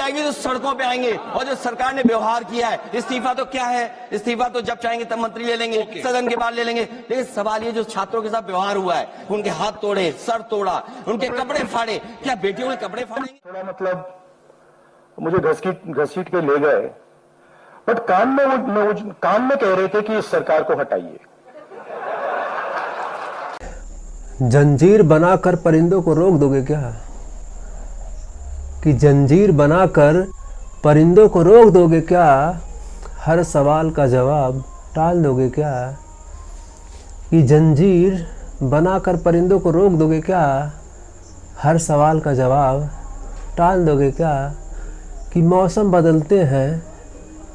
आएगी तो सड़कों पे आएंगे। और जो सरकार ने व्यवहार किया है, इस्तीफा तो क्या है, इस्तीफा तो जब चाहेंगे तब मंत्री ले लेंगे, सदन के बाद ले लेंगे। लेकिन सवाल ये जो छात्रों के साथ व्यवहार हुआ है, उनके हाथ तोड़े, सर तोड़ा, उनके कपड़े फाड़े, क्या बेटियों के कपड़े फाड़ेंगे? थोड़ा मतलब मुझे घसीट के ले गए, बट कान में कह रहे थे कि इस सरकार को हटाइए। जंजीर बनाकर परिंदों को रोक दोगे क्या? कि जंजीर बनाकर परिंदों को रोक दोगे क्या? हर सवाल का जवाब टाल दोगे क्या? कि जंजीर बनाकर परिंदों को रोक दोगे क्या? हर सवाल का जवाब टाल दोगे क्या? कि मौसम बदलते हैं,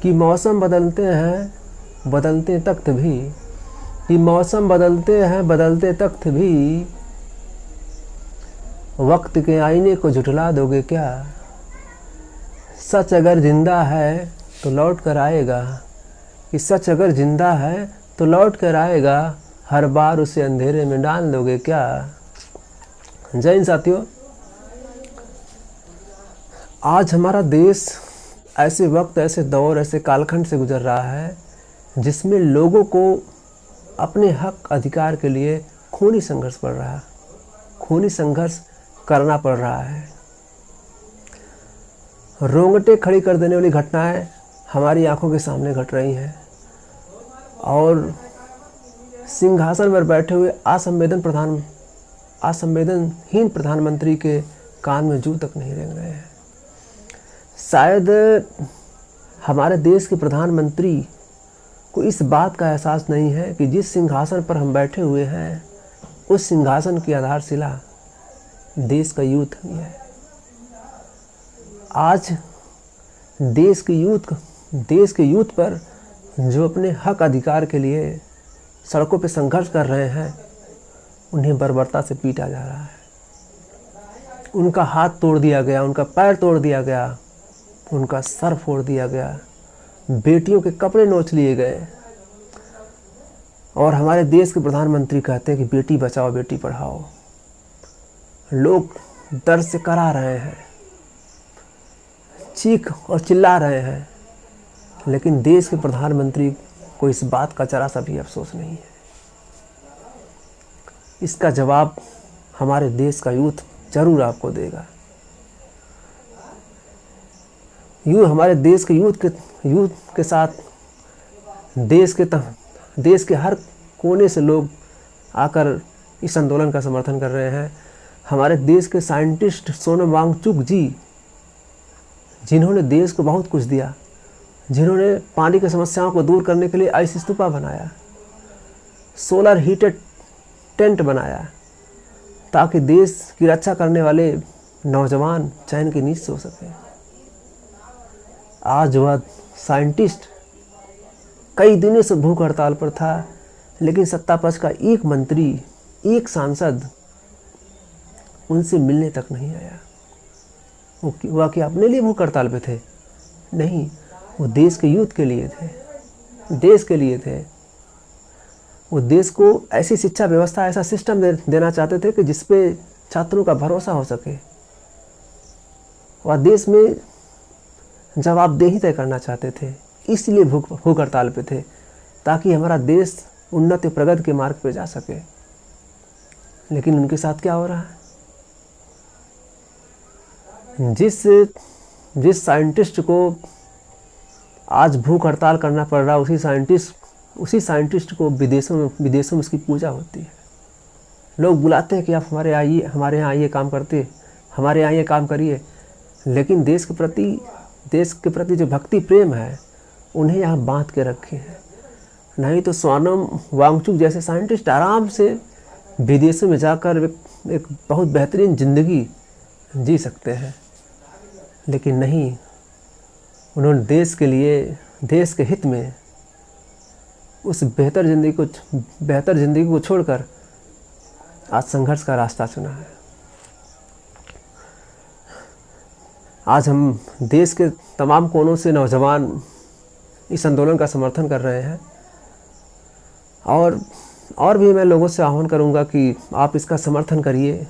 कि मौसम बदलते हैं, बदलते तख्त भी, कि मौसम बदलते हैं, बदलते तख्त भी, वक्त के आईने को झुठला दोगे क्या? सच अगर जिंदा है तो लौट कर आएगा, कि सच अगर जिंदा है तो लौट कर आएगा, हर बार उसे अंधेरे में डाल दोगे क्या? जय हिंद साथियों, आज हमारा देश ऐसे वक्त, ऐसे दौर, ऐसे कालखंड से गुजर रहा है जिसमें लोगों को अपने हक अधिकार के लिए खूनी संघर्ष पड़ रहा है, खूनी संघर्ष करना पड़ रहा है। रोंगटे खड़ी कर देने वाली घटनाएं हमारी आंखों के सामने घट रही हैं और सिंहासन पर बैठे हुए असंवेदनहीन प्रधानमंत्री के कान में जू तक नहीं रेंग रहे हैं। शायद हमारे देश के प्रधानमंत्री को इस बात का एहसास नहीं है कि जिस सिंहासन पर हम बैठे हुए हैं उस सिंहासन की आधारशिला देश का यूथ ही है। आज देश के यूथ पर जो अपने हक अधिकार के लिए सड़कों पर संघर्ष कर रहे हैं, उन्हें बर्बरता से पीटा जा रहा है। उनका हाथ तोड़ दिया गया, उनका पैर तोड़ दिया गया, उनका सर फोड़ दिया गया, बेटियों के कपड़े नोच लिए गए। और हमारे देश के प्रधानमंत्री कहते हैं कि बेटी बचाओ बेटी पढ़ाओ। लोग दर्द से करा रहे हैं, चीख और चिल्ला रहे हैं, लेकिन देश के प्रधानमंत्री को इस बात का जरा सा भी अफसोस नहीं है। इसका जवाब हमारे देश का यूथ जरूर आपको देगा। हमारे देश के यूथ के साथ देश के हर कोने से लोग आकर इस आंदोलन का समर्थन कर रहे हैं। हमारे देश के साइंटिस्ट सोनम वांगचुक जी, जिन्होंने देश को बहुत कुछ दिया, जिन्होंने पानी की समस्याओं को दूर करने के लिए आइस स्तूपा बनाया, सोलर हीटेड टेंट बनाया, ताकि देश की रक्षा करने वाले नौजवान चैन की नींद सो सके। आज वह साइंटिस्ट कई दिनों से भूख हड़ताल पर था, लेकिन सत्ता पक्ष का एक मंत्री, एक सांसद उनसे मिलने तक नहीं आया। वो क्या अपने लिए भूख हड़ताल पे थे? नहीं, वो देश के यूथ के लिए थे, देश के लिए थे। वो देश को ऐसी शिक्षा व्यवस्था, ऐसा सिस्टम देना चाहते थे कि जिस पे छात्रों का भरोसा हो सके। वह देश में जवाबदेही तय करना चाहते थे, इसलिए भूख हड़ताल पे थे, ताकि हमारा देश उन्नति प्रगति के मार्ग पे जा सके। लेकिन उनके साथ क्या हो रहा है? जिस साइंटिस्ट को आज भूख हड़ताल करना पड़ रहा है, उसी साइंटिस्ट को विदेशों में उसकी पूजा होती है। लोग बुलाते हैं कि आप हमारे यहाँ आइए, काम करते, हमारे यहाँ ये काम करिए। लेकिन देश के प्रति जो भक्ति प्रेम है, उन्हें यहाँ बांध के रखे हैं। नहीं तो सोनम वांगचुक जैसे साइंटिस्ट आराम से विदेशों में जाकर एक बहुत बेहतरीन ज़िंदगी जी सकते हैं। लेकिन नहीं, उन्होंने देश के लिए, देश के हित में उस बेहतर ज़िंदगी को छोड़कर आज संघर्ष का रास्ता चुना है। आज हम देश के तमाम कोनों से नौजवान इस आंदोलन का समर्थन कर रहे हैं और भी मैं लोगों से आह्वान करूंगा कि आप इसका समर्थन करिए।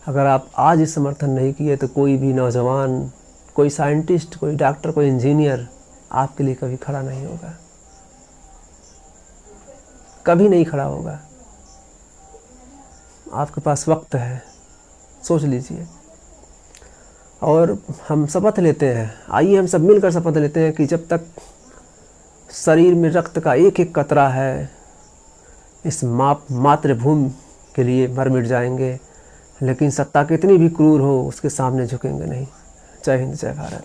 अगर आप आज इस समर्थन नहीं किए तो कोई भी नौजवान, कोई साइंटिस्ट, कोई डॉक्टर, कोई इंजीनियर आपके लिए कभी खड़ा नहीं होगा, कभी नहीं खड़ा होगा। आपके पास वक्त है, सोच लीजिए। और हम शपथ लेते हैं, आइए हम सब मिलकर शपथ लेते हैं कि जब तक शरीर में रक्त का एक एक कतरा है, इस मातृभूमि के लिए मर मिट जाएंगे, लेकिन सत्ता कितनी भी क्रूर हो उसके सामने झुकेंगे नहीं। जय हिंद, जय भारत।